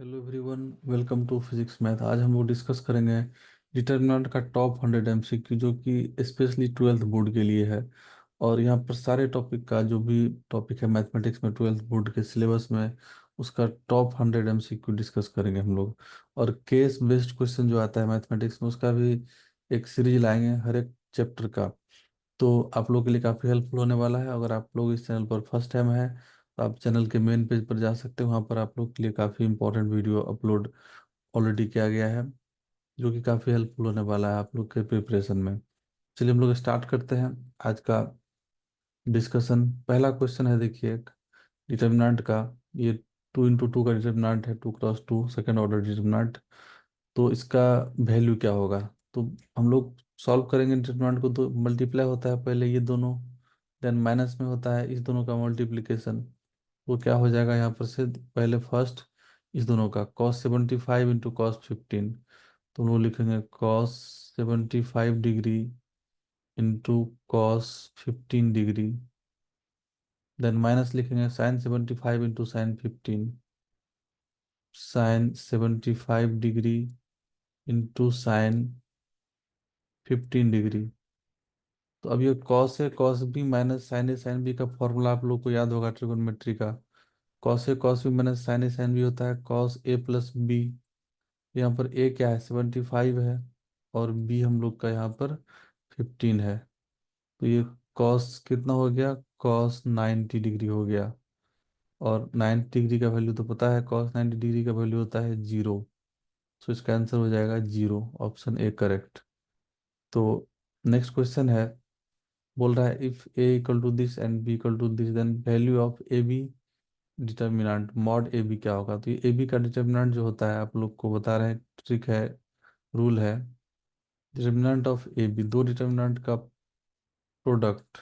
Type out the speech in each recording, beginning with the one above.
Hello everyone, welcome to physics math. आज हम लोग डिस्कस करेंगे डिटर्मिनेंट का टॉप 100 एमसीक्यू, जो कि स्पेशली 12th बोर्ड के लिए है। और यहाँ पर सारे टॉपिक का जो भी टॉपिक है मैथमेटिक्स में 12th बोर्ड के सिलेबस में, उसका टॉप 100 एमसीक्यू डिस्कस करेंगे हम लोग। और केस बेस्ड क्वेश्चन जो आता है मैथमेटिक्स में, उसका भी एक सीरीज लाएंगे हर एक चैप्टर का। तो आप लोगों के लिए काफ़ी हेल्पफुल होने वाला है। अगर आप लोग इस चैनल पर फर्स्ट टाइम है तो आप चैनल के मेन पेज पर जा सकते हैं। वहाँ पर आप लोग के लिए काफ़ी इंपॉर्टेंट वीडियो अपलोड ऑलरेडी किया गया है, जो कि काफ़ी हेल्पफुल होने वाला है आप लोग के प्रिपरेशन में। चलिए हम लोग स्टार्ट करते हैं आज का डिस्कशन। पहला क्वेश्चन है, देखिए, डिटर्मिनेंट का। ये 2 × 2 का डिटर्मिनेंट है, 2 × 2 सेकेंड ऑर्डर डिटर्मिनेंट। तो इसका वैल्यू क्या होगा? तो हम लोग सॉल्व करेंगे डिटर्मिनेंट को। तो मल्टीप्लाई होता है पहले ये दोनों, देन माइनस में होता है इस दोनों का मल्टीप्लिकेशन। वो क्या हो जाएगा यहाँ पर से, पहले फर्स्ट इस दोनों का cos 75 × cos 15। तो हम लोग लिखेंगे cos 75 degree × cos 15 degree. Then minus लिखेंगे sin 75 × sin 15, sin 75 degree × sin 15 degree. तो अब ये कॉस है, cos B minus sine A sine B का फॉर्मूला आप लोग को याद होगा ट्रिगोनोमेट्री का। Cos A cos B minus sine A sine B होता है कॉस ए प्लस बी। यहाँ पर ए क्या है, 75 है, और बी हम लोग का यहाँ पर 15 है। तो ये कॉस कितना हो गया, कॉस 90 डिग्री हो गया। और 90 डिग्री का वैल्यू तो पता है, कॉस 90 डिग्री का वैल्यू होता है 0। तो इसका आंसर हो जाएगा 0, ऑप्शन ए करेक्ट। तो नेक्स्ट क्वेश्चन है, बोल रहा है if A equal to this and B equal to this then value of A B determinant mod A B क्या होगा? तो ये ए बी का डिटर्मिनेंट जो होता है, आप लोग को बता रहे हैं, ट्रिक है, रूल है। डिटर्मिनेंट ऑफ ए बी, दो डिटर्मिनेंट का प्रोडक्ट,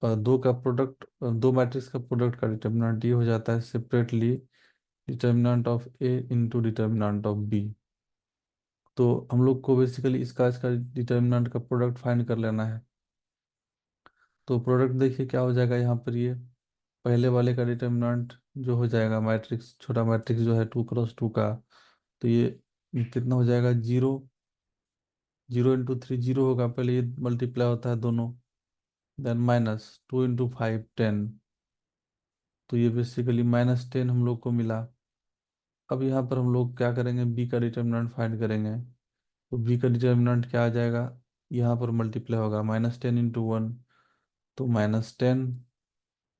दो मैट्रिक्स का प्रोडक्ट का डिटर्मिनेंट ये हो जाता है separately determinant of A into determinant of B. तो हम लोग को बेसिकली इसका डिटर्मिनेंट का प्रोडक्ट फाइंड कर लेना है। तो प्रोडक्ट देखिए क्या हो जाएगा यहाँ पर, ये पहले वाले का डिटर्मिनेंट जो हो जाएगा मैट्रिक्स, छोटा मैट्रिक्स जो है 2 × 2 का। तो ये कितना हो जाएगा, 0। 0 × 3 0 होगा, पहले ये मल्टीप्लाई होता है दोनों। Then minus 2 × 5 10। तो ये बेसिकली -10 हम लोग को मिला। अब यहाँ पर हम लोग क्या करेंगे, बी का डिटर्मिनेंट फाइंड करेंगे। तो बी का डिटर्मिनेंट क्या आ जाएगा, यहाँ पर मल्टीप्लाई होगा -10 × 1, तो -10।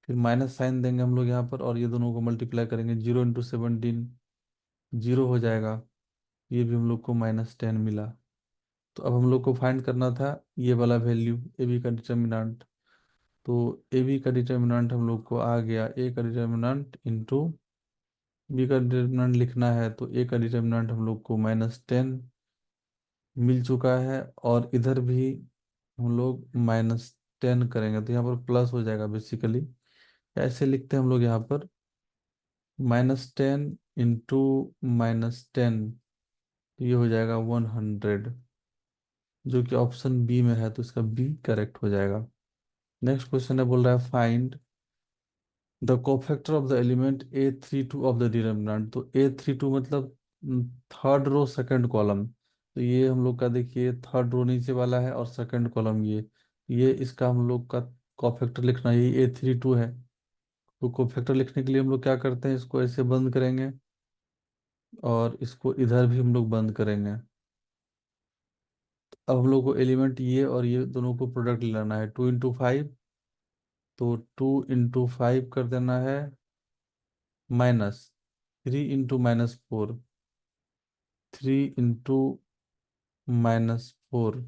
फिर माइनस साइन देंगे हम लोग यहाँ पर, और ये दोनों को मल्टीप्लाई करेंगे, 0 × 17 0 हो जाएगा। ये भी हम लोग को -10 मिला। तो अब हम लोग को फाइंड करना था ये वाला वैल्यू, ए बी का डिटर्मिनेंट। तो ए बी का डिटर्मिनेंट हम लोग को आ गया, ए का डिटर्मिनेंट इंटू बी का डिटर्मिनेंट लिखना है। तो ए का डिटर्मिनेंट हम लोग को -10 मिल चुका है, और इधर भी हम लोग -10 करेंगे तो यहाँ पर प्लस हो जाएगा बेसिकली। ऐसे लिखते हैं हम लोग यहाँ पर, -10 × -10, तो ये हो जाएगा 100, जो कि ऑप्शन बी में है, तो इसका बी करेक्ट हो जाएगा। नेक्स्ट क्वेश्चन है, बोल रहा है find the cofactor of the element A32 of the determinant. तो A32 मतलब थर्ड रो सेकंड कॉलम। तो ये हम लोग का देखिए थर्ड रो नीचे वाला है, और सेकंड कॉलम ये इसका हम लोग का कोफैक्टर लिखना है, ये A32 है। तो कोफैक्टर लिखने के लिए हम लोग क्या करते हैं, इसको ऐसे बंद करेंगे, और इसको इधर भी हम लोग बंद करेंगे। अब हम लोग को एलिमेंट ये और ये दोनों को प्रोडक्ट लेना है, 2 × 5। तो 2 × 5 कर देना है, -3 × -4, 3 × -4।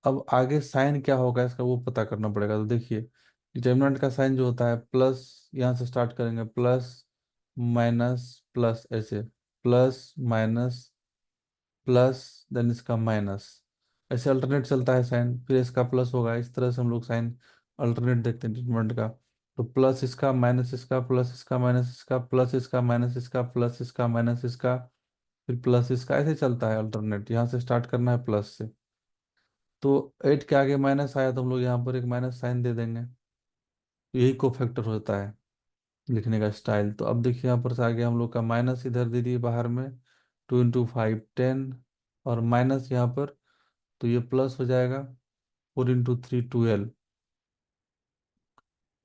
अब आगे साइन क्या होगा इसका, वो पता करना पड़ेगा। तो देखिए डिटर्मिनेंट का साइन जो होता है प्लस, यहाँ से स्टार्ट करेंगे, प्लस माइनस प्लस, ऐसे प्लस माइनस प्लस, देन इसका माइनस, ऐसे अल्टरनेट चलता है साइन, फिर इसका प्लस होगा। इस तरह से हम लोग साइन अल्टरनेट देखते हैं ट्रीटमेंट का। तो प्लस इसका माइनस इसका प्लस इसका माइनस इसका प्लस इसका माइनस इसका प्लस इसका माइनस इसका, फिर प्लस इसका, ऐसे चलता है अल्टरनेट। यहाँ से स्टार्ट करना है प्लस से। तो 8 के आगे माइनस आया तो हम लोग यहाँ पर एक माइनस साइन दे देंगे। तो यही को फैक्टर होता है। लिखने का स्टाइल। तो अब देखिए यहाँ पर से आगे हम लोग का माइनस इधर दे दिए बाहर में, 2 × 5 10, और माइनस यहाँ पर, तो ये प्लस हो जाएगा, 4 × 3 12।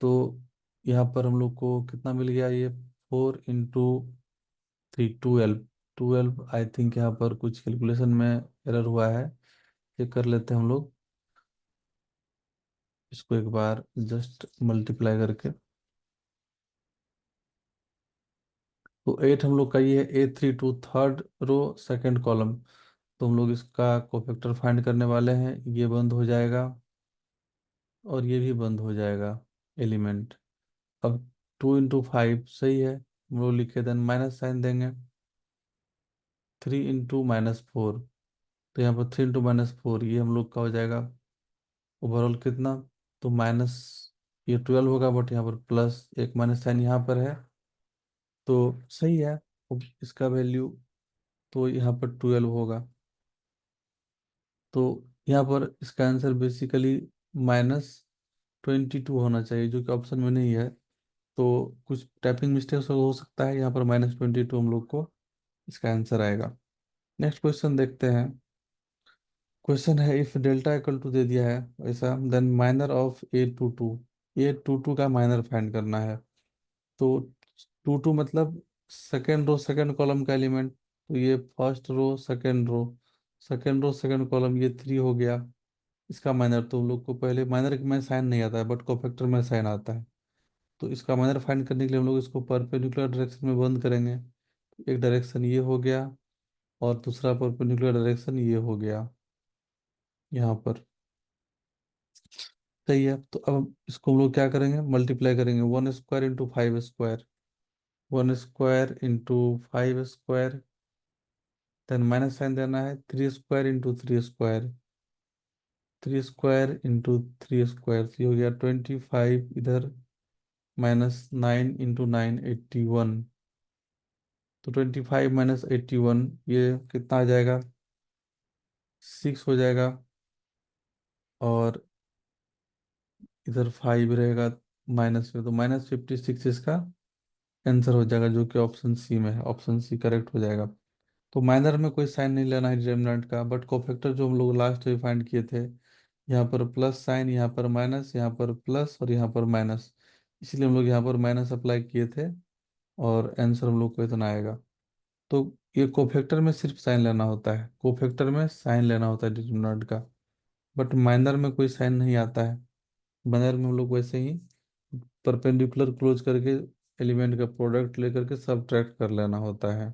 तो यहाँ पर हम लोग को कितना मिल गया, ये 4 × 3 12। 12 आई थिंक यहाँ पर कुछ कैलकुलेशन में एरर हुआ है, चेक कर लेते हैं हम लोग इसको एक बार जस्ट मल्टीप्लाई करके। तो 8 हम लोग का ये है A32 third row second column. तो हम लोग इसका कोफैक्टर फाइंड करने वाले हैं, ये बंद हो जाएगा और ये भी बंद हो जाएगा एलिमेंट। अब 2 × 5 सही है, हम लोग लिखे, देन माइनस साइन देंगे, 3 × -4। तो यहाँ पर 3 × -4 ये हम लोग का हो जाएगा ओवरऑल कितना, तो माइनस, ये 12 होगा, बट यहाँ पर प्लस एक माइनस साइन यहाँ पर है, तो सही है। अब इसका वैल्यू तो यहाँ पर 12 होगा। तो यहाँ पर इसका आंसर बेसिकली -22 होना चाहिए, जो कि ऑप्शन में नहीं है। तो कुछ टाइपिंग मिस्टेक्स हो सकता है, यहाँ पर -22 हम लोग को इसका आंसर आएगा। नेक्स्ट क्वेश्चन देखते हैं। क्वेश्चन है, इफ डेल्टा इक्वल टू दे दिया है ऐसा, then minor of A22। A22 का माइनर फाइंड करना है। तो 22 मतलब सेकेंड रो सेकेंड कॉलम का एलिमेंट, तो ये first row second row, second row second column, ये 3 हो गया। इसका माइनर तो हम लोग को पहले माइनर में साइन नहीं आता है, बट कोफैक्टर में साइन आता है। तो इसका माइनर फाइंड करने के लिए हम लोग इसको परपेंडिकुलर डायरेक्शन में बंद करेंगे। एक डायरेक्शन ये हो गया, और दूसरा परपेंडिकुलर डायरेक्शन ये हो गया यहाँ पर। सही है, तो अब इसको हम लोग क्या करेंगे, मल्टीप्लाई करेंगे, 1² × 5², 1² × 5², देन माइनस साइन देना है, 3² × 3², 3² × 3², ये हो गया 25 इधर, -9 × 9 81। तो 25 - 81 ये कितना आ जाएगा, 6 हो जाएगा, और इधर 5 रहेगा माइनस में, तो -56 इसका आंसर हो जाएगा, जो कि ऑप्शन सी में है। ऑप्शन सी करेक्ट हो जाएगा। तो माइनर में कोई साइन नहीं लेना है डिटर्मिनेंट का, बट कोफैक्टर जो हम लोग लास्ट में फाइंड किए थे, यहाँ पर प्लस साइन, यहाँ पर माइनस, यहाँ पर प्लस और यहाँ पर माइनस, इसलिए हम लोग यहाँ पर माइनस अप्लाई किए थे, और आंसर हम लोग को इतना आएगा। तो ये कोफैक्टर में सिर्फ साइन लेना होता है, कोफैक्टर में साइन लेना होता है डिटर्मिनेंट का, बट माइनर में कोई साइन नहीं आता है। माइनर में हम लोग वैसे ही परपेंडिकुलर क्लोज करके एलिमेंट का प्रोडक्ट लेकर के सब्ट्रैक्ट कर लेना होता है।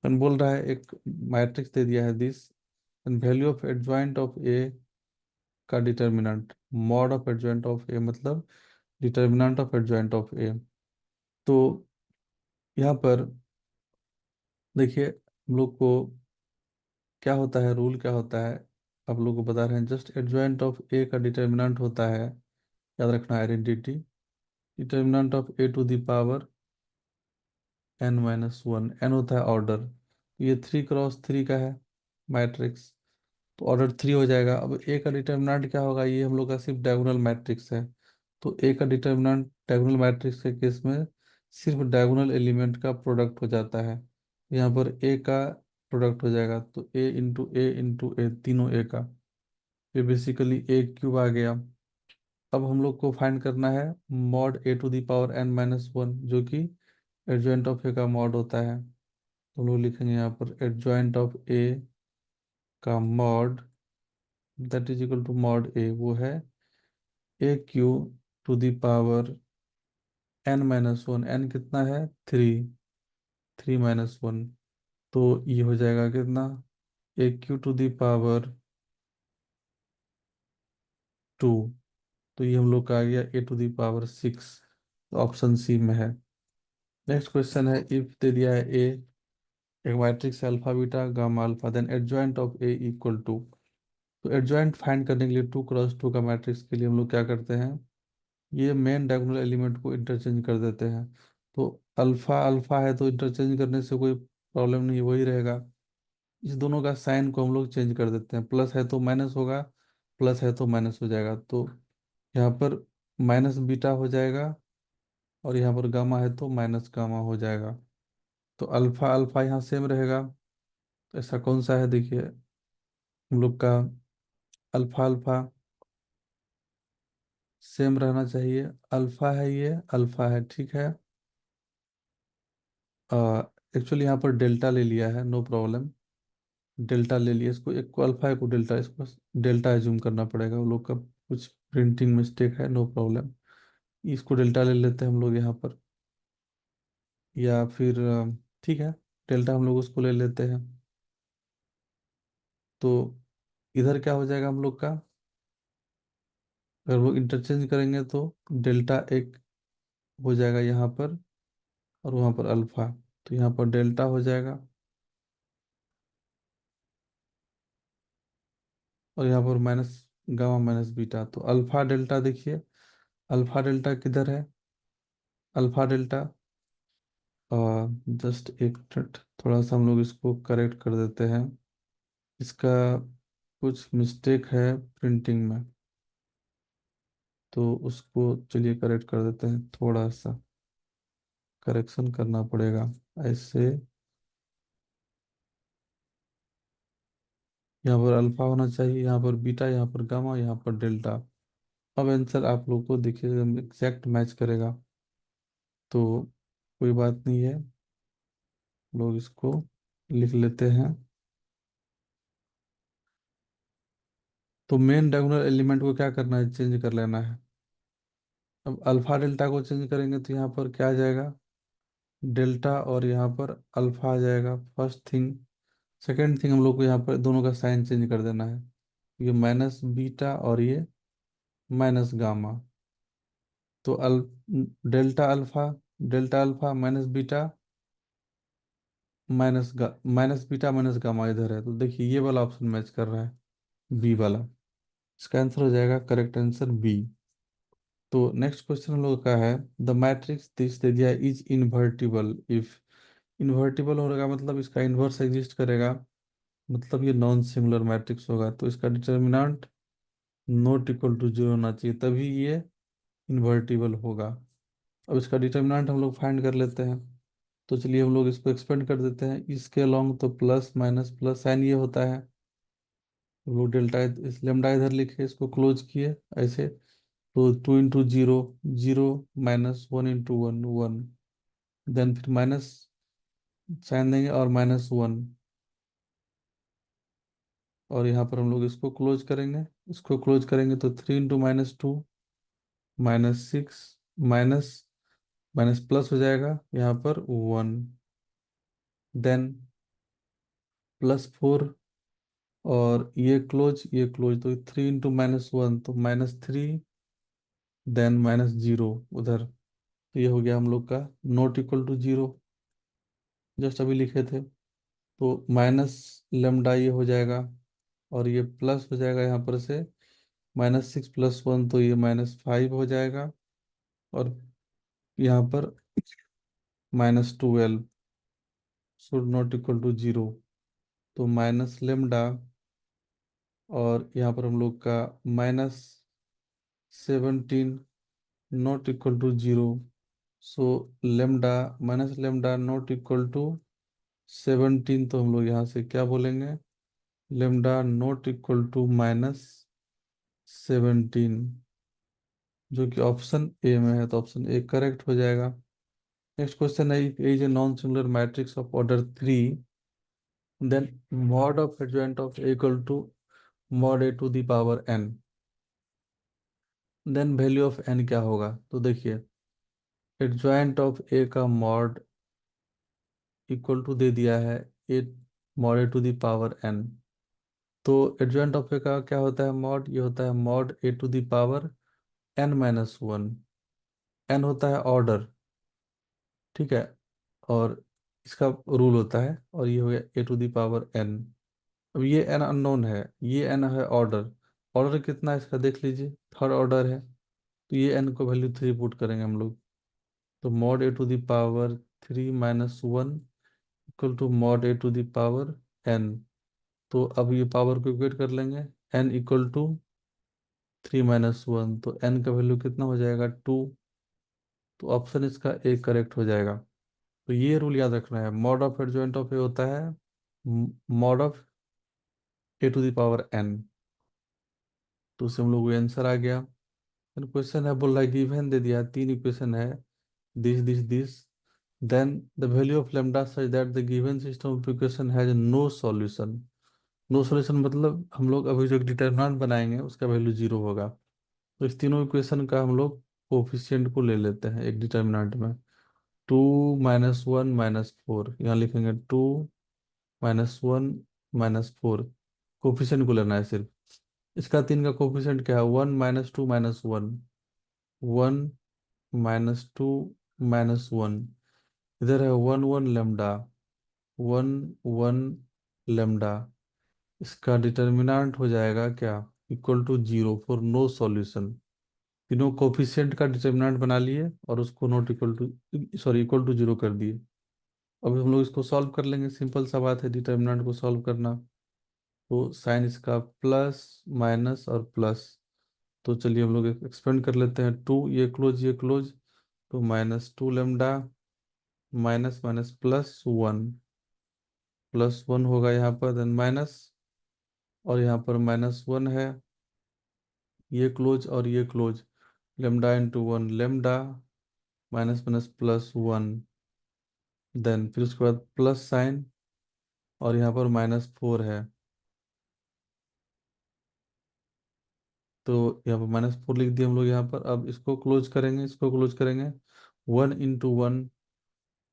हम बोल रहा है एक मैट्रिक्स दे दिया है this, and value of adjoint of A का determinant, mod of adjoint of A मतलब determinant of adjoint of A. तो यहाँ पर देखिए हम लोग को क्या होता है, रूल क्या होता है, आप लोग को बता रहे हैं, जस्ट एडजॉइंट ऑफ ए का डिटर्मिनेंट होता है, याद रखना identity, determinant of A⁴ n-1, n होता है ऑर्डर, ये 3 × 3 का है मैट्रिक्स, तो ऑर्डर 3 हो जाएगा। अब ए का डिटर्मिनेंट क्या होगा, ये हम लोग का सिर्फ डायगोनल मैट्रिक्स है, तो ए का डिटर्मिनेंट डायगोनल मैट्रिक्स के केस में सिर्फ डायगोनल एलिमेंट का प्रोडक्ट हो जाता है। यहाँ पर ए का प्रोडक्ट हो जाएगा, तो A × A × A, तीनों ए का, ये बेसिकली A³ आ गया। अब हम लोग को फाइंड करना है मॉड A⁴ जो कि एडजॉइंट ऑफ ए का मॉड होता है। तो हम लोग लिखेंगे यहाँ पर एडजॉइंट ऑफ ए का mod, that is equal to mod A, वो है A³ n-1, n कितना है 3, 3 - 1, तो ये हो जाएगा कितना, A³⁴ 2। तो ये हम लोग का आ गया A⁴ 6, तो ऑप्शन सी में है। नेक्स्ट क्वेश्चन है, इफ दे दिया है ए, एक matrix alpha beta gamma alpha, then adjoint of A equal to. तो एडजॉइंट फाइंड करने के लिए 2 × 2 का मैट्रिक्स के लिए हम लोग क्या करते हैं, ये मेन डायगोनल एलिमेंट को इंटरचेंज कर देते हैं। तो अल्फा अल्फा है, तो इंटरचेंज करने से कोई प्रॉब्लम नहीं, वही रहेगा। इस दोनों का साइन को हम लोग चेंज कर देते हैं, प्लस है तो माइनस होगा, प्लस है तो माइनस हो जाएगा। तो यहाँ पर माइनस बीटा हो जाएगा, और यहाँ पर गामा है तो माइनस गामा हो जाएगा। तो अल्फा अल्फा यहाँ सेम रहेगा। तो ऐसा कौन सा है, देखिए हम लोग का अल्फा अल्फा सेम रहना चाहिए। अल्फा है, ये अल्फा है, ठीक है। एक्चुअली यहाँ पर डेल्टा ले लिया है, नो प्रॉब्लम। डेल्टा ले लिया, इसको एक को अल्फा एक को डेल्टा, इसको डेल्टा एज्यूम करना पड़ेगा, वो लोग का कुछ प्रिंटिंग मिस्टेक है, नो प्रॉब्लम। इसको डेल्टा ले लेते हैं हम लोग यहाँ पर, या फिर ठीक है, डेल्टा हम लोग उसको ले लेते हैं। तो इधर क्या हो जाएगा हम लोग का, अगर वो इंटरचेंज करेंगे तो डेल्टा एक हो जाएगा यहाँ पर, और वहाँ पर अल्फा। तो यहाँ पर डेल्टा हो जाएगा, और यहाँ पर माइनस गामा माइनस बीटा। तो अल्फा डेल्टा देखिए, अल्फा डेल्टा किधर है, अल्फा डेल्टा, जस्ट एक मिनट, थोड़ा सा हम लोग इसको करेक्ट कर देते हैं। इसका कुछ मिस्टेक है प्रिंटिंग में, तो उसको चलिए करेक्ट कर देते हैं, थोड़ा सा करेक्शन करना पड़ेगा। ऐसे यहाँ पर अल्फा होना चाहिए, यहाँ पर बीटा, यहाँ पर गामा, यहाँ पर डेल्टा। अब आंसर आप लोग को देखिए एग्जैक्ट मैच करेगा, तो कोई बात नहीं है, लोग इसको लिख लेते हैं। तो मेन डायगोनल एलिमेंट को क्या करना है, चेंज कर लेना है। अब अल्फा डेल्टा को चेंज करेंगे तो यहाँ पर क्या आ जाएगा, डेल्टा, और यहाँ पर अल्फा आ जाएगा, फर्स्ट थिंग। सेकेंड थिंग, हम लोग को यहाँ पर दोनों का साइन चेंज कर देना है, ये माइनस बीटा और ये माइनस गामा। तो delta alpha, delta alpha minus beta minus beta minus gamma इधर है, तो देखिए ये वाला ऑप्शन मैच कर रहा है, बी वाला। इसका आंसर हो जाएगा, करेक्ट आंसर बी। तो नेक्स्ट क्वेश्चन हम लोग का है, द मैट्रिक्स दिस दे दिया इज इन्वर्टिबल इफ। इन्वर्टिबल होगा मतलब इसका इन्वर्स एग्जिस्ट करेगा, मतलब ये नॉन सिंगुलर मैट्रिक्स होगा, तो इसका determinant not equal to zero होना चाहिए, तभी ये इन्वर्टिबल होगा। अब इसका डिटर्मिनेंट हम लोग फाइंड कर लेते हैं। तो चलिए हम लोग इसको एक्सपेंड कर देते हैं, इसके अलोंग तो प्लस माइनस प्लस साइन ये होता है। हम लोग डेल्टा इस लेमडा इधर लिखे, इसको क्लोज किए ऐसे। तो two into zero, zero, minus one into one, one, then फिर माइनस साइन देंगे और माइनस वन, और यहाँ पर हम लोग इसको क्लोज करेंगे। इसको क्लोज करेंगे तो three into minus two, minus six, minus minus plus हो जाएगा यहाँ पर वन, देन प्लस फोर, और ये क्लोज तो थ्री इंटू माइनस वन तो minus three, then minus zero उधर। तो ये हो गया हम लोग का not equal to zero, just अभी लिखे थे। तो माइनस लेमडा ये हो जाएगा, और ये प्लस हो जाएगा यहाँ पर से, माइनस सिक्स प्लस वन तो ये माइनस फाइव हो जाएगा, और यहाँ पर minus twelve should not equal to zero. तो माइनस लेमडा, और यहाँ पर हम लोग का minus seventeen not equal to zero. So lambda minus lambda not equal to seventeen, तो हम लोग यहाँ से क्या बोलेंगे, lambda not equal to minus seventeen, जो कि ऑप्शन ए में है, तो ऑप्शन ए करेक्ट हो जाएगा। नेक्स्ट क्वेश्चन है, is A non singular matrix of order three, then mod of adjoint of A equal to mod A to the power N, then value of N क्या होगा। तो देखिए adjoint of A का mod equal to दे दिया है A, mod A to the power N. तो adjoint of A का क्या होता है मॉड, ये होता है mod A to the power n minus one. N होता है ऑर्डर, ठीक है, और इसका रूल होता है, और ये हो गया ए टू द पावर एन। अब ये एन अननोन है, ये एन है ऑर्डर। ऑर्डर कितना है इसका देख लीजिए, थर्ड ऑर्डर है, तो ये एन को वैल्यू थ्री पुट करेंगे हम लोग। तो mod A to the power three minus one equal to mod A to the power N. तो अब ये पावर को इक्वेट कर लेंगे, N equal to three minus one, तो एन का वैल्यू कितना हो जाएगा, टू। तो ऑप्शन इसका ए करेक्ट हो जाएगा। तो ये रूल याद रखना है, मॉड ऑफ एडजॉइंट ऑफ ए होता है मॉड ऑफ a⁴n। तो उससे हम लोग को आंसर आ गया। क्वेश्चन है, बोल रहा है गिवन दे दिया, तीन इक्वेशन है, this then the value of lambda such that the given system of equation has no solution. No solution मतलब हम लोग अभी जो डिटर्मिनेंट बनाएंगे उसका वैल्यू जीरो होगा। तो इस तीनों इक्वेशन का हम लोग कोफिशिएंट को ले लेते हैं एक डिटर्मिनेंट में। 2 - 1 - 4, यहाँ लिखेंगे 2 - 1 - 4। कोफिशिएंट को लेना है सिर्फ। इसका तीन का कोफिशिएंट क्या है, 1 - 2 - 1, 1 - 2 -1। इधर है 1 1 लेमडा, 1 1 लेमडा। इसका डिटर्मिनेंट हो जाएगा क्या, equal to zero for no solution. तीनों कोफिशिएंट का डिटर्मिनेंट बना लिए और उसको not equal to, sorry, equal to zero कर दिए। अब हम लोग इसको सॉल्व कर लेंगे, सिंपल सा बात है डिटर्मिनेंट को सॉल्व करना। तो साइन इसका प्लस माइनस और प्लस। तो चलिए हम लोग एक्सपेंड कर लेते हैं, टू ये क्लोज। तो -2 लेमडा माइनस माइनस +1, +1 होगा यहाँ पर, देन माइनस, और यहाँ पर -1 है, ये क्लोज और ये close. Lambda into 1 lambda, minus minus +1, then फिर उसके बाद प्लस साइन, और यहाँ पर -4 है। तो यहाँ पर -4 लिख दिए हम लोग यहाँ पर। अब इसको क्लोज करेंगे, इसको क्लोज करेंगे, 1 × 1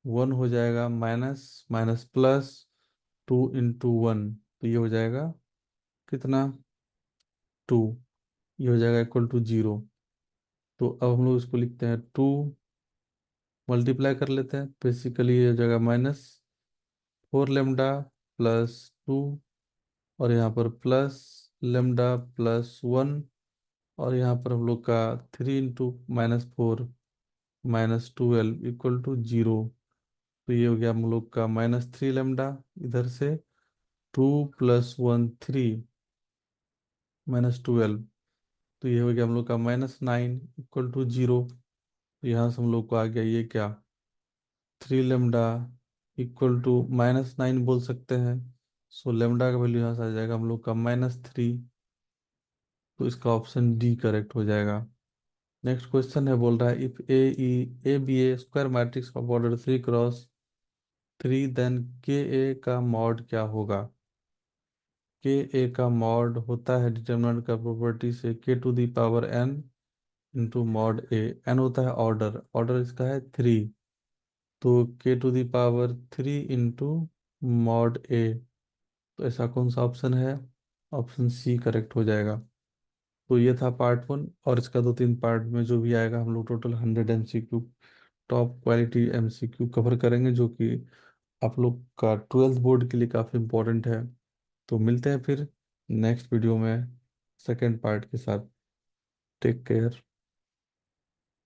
1 हो जाएगा, माइनस माइनस +2 × 1, तो ये हो जाएगा कितना, 2। ये हो जाएगा इक्वल टू जीरो। तो अब हम लोग इसको लिखते हैं, 2 मल्टीप्लाई कर लेते हैं, बेसिकली ये हो जाएगा -4 लेमडा +2, और यहाँ पर +लेमडा +1, और यहाँ पर हम लोग का 3 × -4 - 12 इक्वल टू जीरो। तो ये हो गया हम लोग का -3 लेमडा, इधर से 2 + 1 3 -12। तो ये हो गया हम लोग का -9 इक्वल टू जीरो। तो यहाँ से हम लोग को आ गया ये क्या, 3 लेमडा इक्वल टू -9 बोल सकते हैं। सो लेमडा का वैल्यू यहाँ से आ जाएगा हम लोग का -3। तो इसका ऑप्शन डी करेक्ट हो जाएगा। नेक्स्ट क्वेश्चन है, बोल रहा है if A B a square matrix of order 3 × 3, then K A का मॉड क्या होगा। के ए का मॉड होता है डिटर्मिनेंट का प्रॉपर्टी से k⁴n इंटू मॉड ए। एन होता है ऑर्डर, ऑर्डर इसका है 3। तो k⁴ इंटू मॉड ए। तो ऐसा कौन सा ऑप्शन है, ऑप्शन सी करेक्ट हो जाएगा। तो ये था पार्ट 1, और इसका 2 3 पार्ट में जो भी आएगा हम लोग total 100 MCQ, top quality MCQ cover करेंगे, जो कि आप लोग का 12th बोर्ड के लिए काफ़ी इंपॉर्टेंट है। तो मिलते हैं फिर नेक्स्ट वीडियो में सेकेंड पार्ट के साथ। Take care.